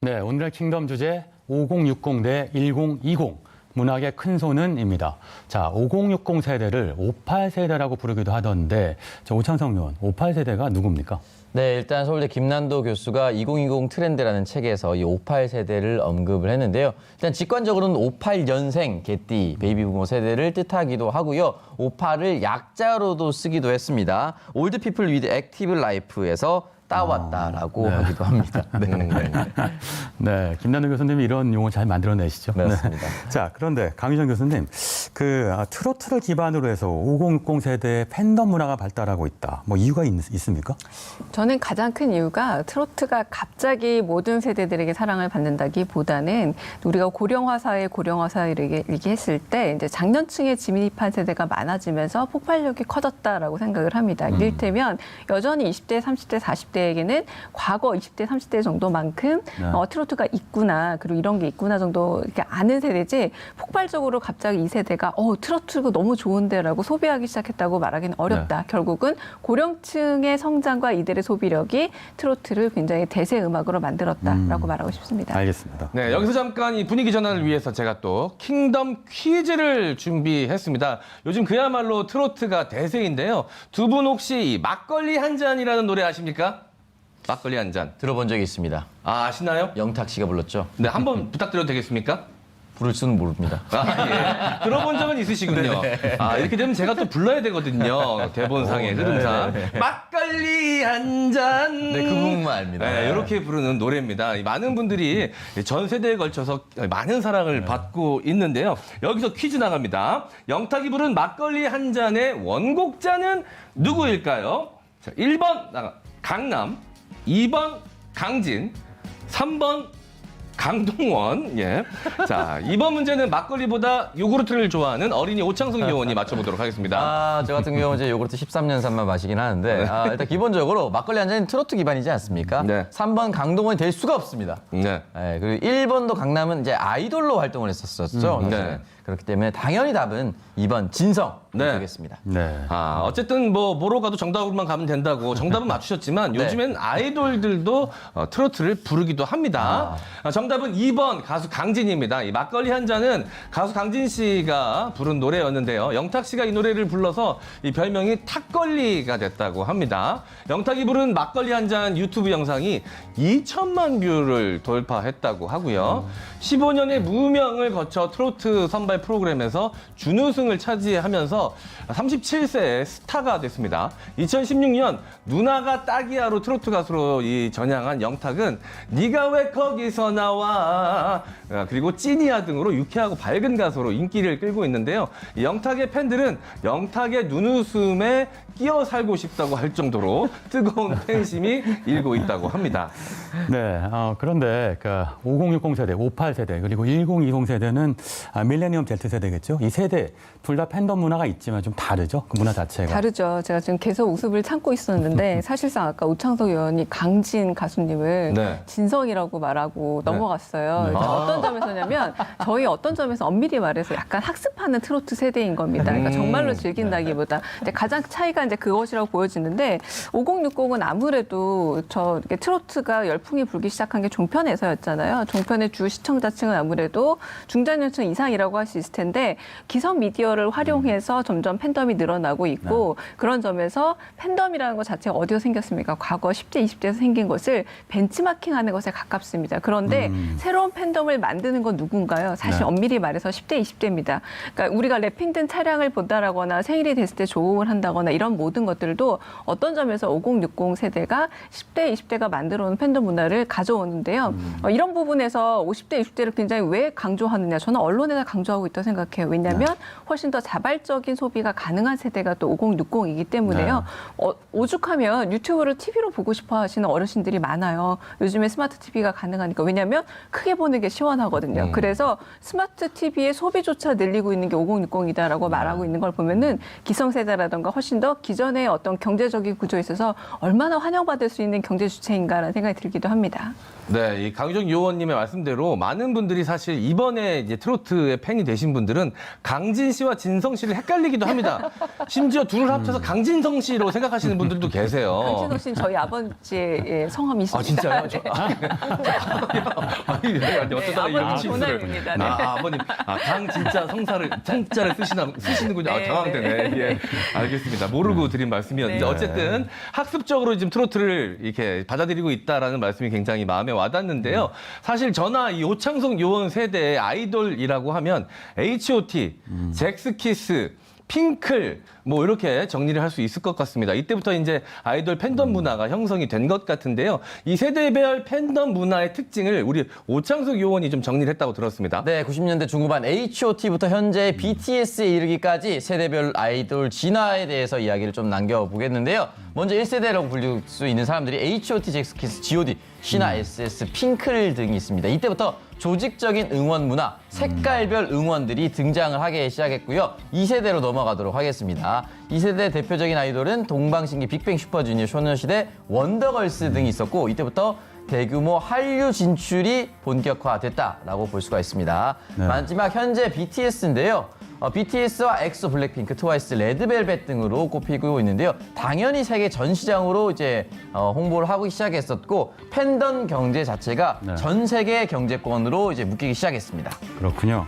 네, 오늘의 킹덤 주제 5060 대 1020 문학의 큰손은입니다. 자, 5060 세대를 58세대라고 부르기도 하던데 저 오창석 의원, 58세대가 누굽니까? 네, 일단 서울대 김난도 교수가 2020 트렌드라는 책에서 이 58세대를 언급을 했는데요. 일단 직관적으로는 58년생 개띠 베이비부모 세대를 뜻하기도 하고요. 58을 약자로도 쓰기도 했습니다. 올드 피플 위드 액티브 라이프에서 따왔다라고 하기도 합니다. 네, 김난도 교수님이 이런 용어 잘 만들어내시죠. 맞습니다. 네. 자, 그런데 강유정 교수님, 트로트를 기반으로 해서 5060 세대의 팬덤 문화가 발달하고 있다. 뭐 이유가 있습니까? 저는 가장 큰 이유가 트로트가 갑자기 모든 세대들에게 사랑을 받는다기보다는 우리가 고령화 사회를 얘기했을 때 이제 장년층에 진입한 세대가 많아지면서 폭발력이 커졌다라고 생각을 합니다. 이를테면 여전히 20대, 30대, 40대에게는 과거 20대, 30대 정도만큼 트로트가 있구나, 그리고 이런 게 있구나 정도 이렇게 아는 세대지 폭발적으로 갑자기 이 세대가 트로트가 너무 좋은데라고 소비하기 시작했다고 말하기는 어렵다. 네. 결국은 고령층의 성장과 이들의 소비력이 트로트를 굉장히 대세 음악으로 만들었다라고 말하고 싶습니다. 알겠습니다. 네, 여기서 잠깐 이 분위기 전환을 위해서 제가 또 킹덤 퀴즈를 준비했습니다. 요즘 그야말로 트로트가 대세인데요. 두 분 혹시 이 막걸리 한 잔이라는 노래 아십니까? 막걸리 한 잔. 들어본 적이 있습니다. 아, 아시나요? 영탁 씨가 불렀죠. 네, 한번 부탁드려도 되겠습니까? 부를 수는 모릅니다. 아, 예. 들어본 적은 있으시군요. 아, 이렇게 되면 제가 또 불러야 되거든요. 대본상의 흐름상. 막걸리 한 잔. 네, 그 부분만 압니다. 네, 이렇게 부르는 노래입니다. 많은 분들이 전 세대에 걸쳐서 많은 사랑을 받고 있는데요. 여기서 퀴즈 나갑니다. 영탁이 부른 막걸리 한 잔의 원곡자는 누구일까요? 자, 1번 강남, 2번 강진, 3번 강동원. 예. 자, 이번 문제는 막걸리보다 요구르트를 좋아하는 어린이 오창석 의원이 맞춰보도록 하겠습니다. 저 같은 경우는 이제 요구르트 13년산만 마시긴 하는데 일단 기본적으로 막걸리 한 잔은 트로트 기반이지 않습니까? 네. 3번 강동원이 될 수가 없습니다. 네. 네, 그리고 1번도 강남은 이제 아이돌로 활동을 했었죠. 네. 그렇기 때문에 당연히 답은 2번 진성 네. 되겠습니다. 네. 아, 어쨌든 뭐로 가도 정답으로만 가면 된다고 정답은 맞추셨지만 네. 요즘엔 아이돌들도 트로트를 부르기도 합니다. 정답은 2번 가수 강진입니다. 이 막걸리 한 잔은 가수 강진 씨가 부른 노래였는데요. 영탁 씨가 이 노래를 불러서 이 별명이 탁걸리가 됐다고 합니다. 영탁이 부른 막걸리 한 잔 유튜브 영상이 2천만 뷰를 돌파했다고 하고요. 15년의 무명을 거쳐 트로트 선발 프로그램에서 준우승을 차지하면서 37세의 스타가 됐습니다. 2016년 누나가 딱이야로 트로트 가수로 전향한 영탁은 네가 왜 거기서 나와, 그리고 찐이야 등으로 유쾌하고 밝은 가수로 인기를 끌고 있는데요. 이 영탁의 팬들은 영탁의 눈웃음에 끼어 살고 싶다고 할 정도로 뜨거운 팬심이 일고 있다고 합니다. 네, 그런데 5060 세대, 58세대, 그리고 1020 세대는 밀레니엄 Z세대겠죠? 이 세대 둘 다 팬덤 문화가 있지만 좀 다르죠? 그 문화 자체가. 다르죠. 제가 지금 계속 웃음을 참고 있었는데 사실상 아까 오창석 의원이 강진 가수님을 네. 진성이라고 말하고 넘어갔어요. 네. 어떤 점에서냐면 저희 어떤 점에서 엄밀히 말해서 약간 학습하는 트로트 세대인 겁니다. 그러니까 정말로 즐긴다기보다 이제 가장 차이가 이제 그것이라고 보여지는데 5060은 아무래도 이렇게 트로트가 열풍이 불기 시작한 게 종편에서였잖아요. 종편의 주 시청자층은 아무래도 중장년층 이상이라고 할 수 있을 텐데 기성 미디어를 활용해서 점점 팬덤이 늘어나고 있고 그런 점에서 팬덤이라는 것 자체가 어디서 생겼습니까? 과거 10대, 20대에서 생긴 것을 벤치마킹하는 것에 가깝습니다. 그런데 새로운 팬덤을 만드는 건 누군가요? 사실 엄밀히 말해서 10대, 20대입니다. 그러니까 우리가 랩핑 든 차량을 본다거나 생일이 됐을 때 조공을 한다거나 이런 모든 것들도 어떤 점에서 5060 세대가 10대, 20대가 만들어온 팬덤 문화를 가져오는데요. 이런 부분에서 50대, 60대를 굉장히 왜 강조하느냐? 저는 언론에다 강조하고 있다고 생각해요. 왜냐하면 훨씬 더 자발적인 소비가 가능한 세대가 또 5060이기 때문에요. 오죽하면 유튜브를 TV로 보고 싶어 하시는 어르신들이 많아요. 요즘에 스마트 TV가 가능하니까. 왜냐하면 크게 보는 게 시원하거든요. 그래서 스마트 TV의 소비조차 늘리고 있는 게 5060이다라고 말하고 있는 걸 보면은 기성세대라든가 훨씬 더 기존의 어떤 경제적인 구조에 있어서 얼마나 환영받을 수 있는 경제 주체인가라는 생각이 들기도 합니다. 네, 이 강유정 의원님의 말씀대로 많은 분들이 사실 이번에 이제 트로트의 팬이 계신 분들은 강진 씨와 진성 씨를 헷갈리기도 합니다. 심지어 둘을 합쳐서 강진성 씨로 생각하시는 분들도 계세요. 강진호 씨는 저희 아버지의 성함이십니다. 아 진짜요? 네. 아니, 어쩌다가 이런 아버지 실수를. 본아입니다. 네. 아버님, 강 진짜 성자를 쓰시는군요. 네, 당황되네. 네. 예, 알겠습니다. 모르고 드린 말씀이었는데 네. 어쨌든 학습적으로 지금 트로트를 이렇게 받아들이고 있다라는 말씀이 굉장히 마음에 와닿는데요. 사실 저나 이 오창석 요원 세대의 아이돌이라고 하면 H.O.T, 잭스키스, 핑클 뭐 이렇게 정리를 할 수 있을 것 같습니다. 이때부터 이제 아이돌 팬덤 문화가 형성이 된 것 같은데요. 이 세대별 팬덤 문화의 특징을 우리 오창석 요원이 좀 정리를 했다고 들었습니다. 네, 90년대 중후반 H.O.T부터 현재 BTS에 이르기까지 세대별 아이돌 진화에 대해서 이야기를 좀 남겨보겠는데요. 먼저 1세대라고 불릴 수 있는 사람들이 H.O.T, 잭스키스, G.O.D, 신화, SS, 핑클 등이 있습니다. 이때부터 조직적인 응원 문화, 색깔별 응원들이 등장을 하기 시작했고요. 2세대로 넘어가도록 하겠습니다. 2세대 대표적인 아이돌은 동방신기, 빅뱅, 슈퍼주니어, 소녀시대, 원더걸스 등이 있었고 이때부터 대규모 한류 진출이 본격화됐다라고 볼 수가 있습니다. 네. 마지막 현재 BTS인데요. BTS와 엑소, 블랙핑크, 트와이스, 레드벨벳 등으로 꼽히고 있는데요. 당연히 세계 전 시장으로 이제 홍보를 하고 시작했었고 팬덤 경제 자체가 네. 전 세계 경제권으로 이제 묶이기 시작했습니다. 그렇군요.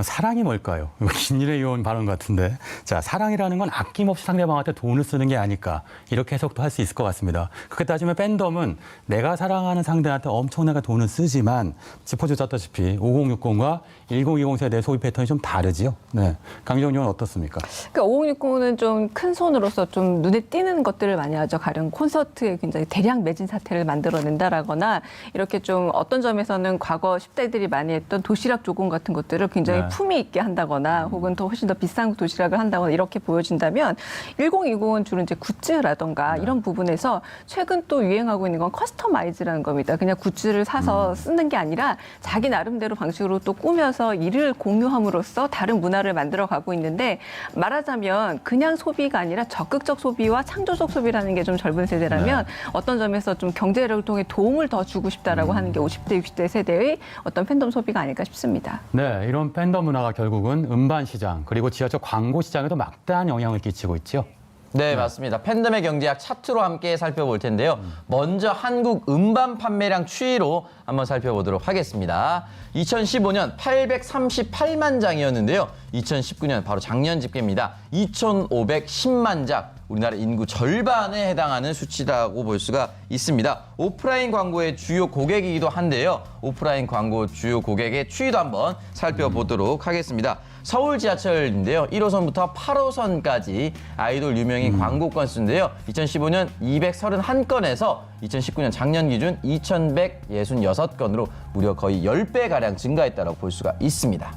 사랑이 뭘까요? 이거 김일의 요원 발언 같은데. 자, 사랑이라는 건 아낌없이 상대방한테 돈을 쓰는 게 아닐까. 이렇게 해석도 할 수 있을 것 같습니다. 그렇게 따지면 팬덤은 내가 사랑하는 상대한테 엄청나게 돈을 쓰지만 짚어주셨다시피 5060과 1020 세대의 소비 패턴이 좀 다르지요. 네. 강정 요원 어떻습니까? 그러니까 5060은 좀 큰 손으로서 좀 눈에 띄는 것들을 많이 하죠. 가령 콘서트에 굉장히 대량 매진 사태를 만들어낸다라거나 이렇게 좀 어떤 점에서는 과거 10대들이 많이 했던 도시락 조공 같은 것들을 굉장히 네. 품위 있게 한다거나 혹은 더 훨씬 더 비싼 도시락을 한다거나 이렇게 보여진다면 1020은 주로 이제 굿즈라던가 이런 부분에서 최근 또 유행하고 있는 건 커스터마이즈라는 겁니다. 그냥 굿즈를 사서 쓰는 게 아니라 자기 나름대로 방식으로 또 꾸며서 이를 공유함으로써 다른 문화를 만들어가고 있는데 말하자면 그냥 소비가 아니라 적극적 소비와 창조적 소비라는 게 좀 젊은 세대라면 어떤 점에서 좀 경제력을 통해 도움을 더 주고 싶다라고 하는 게 50대, 60대 세대의 어떤 팬덤 소비가 아닐까 싶습니다. 네, 이런 팬덤 문화가 결국은 음반 시장 그리고 지하철 광고 시장에도 막대한 영향을 끼치고 있죠. 네, 맞습니다. 팬덤의 경제학 차트로 함께 살펴볼 텐데요. 먼저 한국 음반 판매량 추이로 한번 살펴보도록 하겠습니다. 2015년 838만 장이었는데요. 2019년 바로 작년 집계입니다. 2,510만 장. 우리나라 인구 절반에 해당하는 수치라고 볼 수가 있습니다. 오프라인 광고의 주요 고객이기도 한데요. 오프라인 광고 주요 고객의 추이도 한번 살펴보도록 하겠습니다. 서울 지하철인데요. 1호선부터 8호선까지 아이돌 유명인 광고 건수인데요. 2015년 231건에서 2019년 작년 기준 2,166건으로 무려 거의 10배가량 증가했다고 볼 수가 있습니다.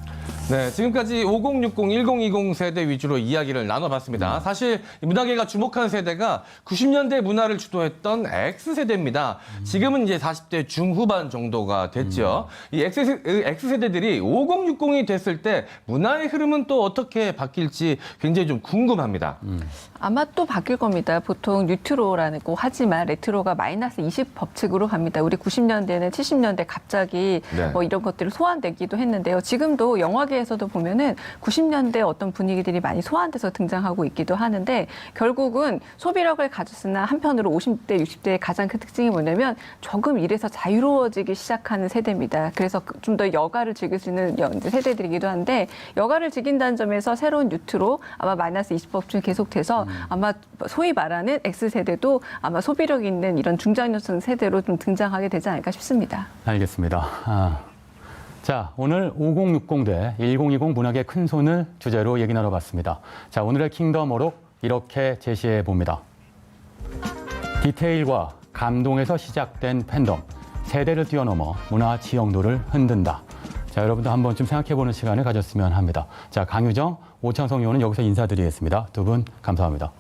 네, 지금까지 5060, 1020 세대 위주로 이야기를 나눠봤습니다. 사실 문화계가 주목한 세대가 90년대 문화를 주도했던 X세대입니다. 지금은 이제 40대 중후반 정도가 됐죠. 이 X세대들이 5060이 됐을 때 문화의 흐름은 또 어떻게 바뀔지 굉장히 좀 궁금합니다. 아마 또 바뀔 겁니다. 보통 뉴트로라고 하지만 레트로가 마이너스 20 법칙으로 갑니다. 우리 90년대는 70년대 갑자기 네. 뭐 이런 것들을 소환되기도 했는데요. 지금도 영화계에서도 보면은 90년대 어떤 분위기들이 많이 소환돼서 등장하고 있기도 하는데 결국은 소비력을 가졌으나 한편으로 50대, 60대의 가장 큰 특징이 뭐냐면 조금 일에서 자유로워지기 시작하는 세대입니다. 그래서 좀 더 여가를 즐길 수 있는 세대들이기도 한데 여가를 즐긴다는 점에서 새로운 뉴트로 아마 마이너스 20 법칙이 계속돼서 아마 소위 말하는 X세대도 아마 소비력 있는 이런 중장년층 세대로 좀 등장하게 되지 않을까 싶습니다. 알겠습니다. 자, 오늘 5060 대 1020 문학의 큰 손을 주제로 얘기 나눠봤습니다. 자, 오늘의 킹덤 어록 이렇게 제시해 봅니다. 디테일과 감동에서 시작된 팬덤, 세대를 뛰어넘어 문화 지형도를 흔든다. 자, 여러분도 한 번쯤 생각해보는 시간을 가졌으면 합니다. 자, 강유정, 오창석 의원은 여기서 인사드리겠습니다. 두 분 감사합니다.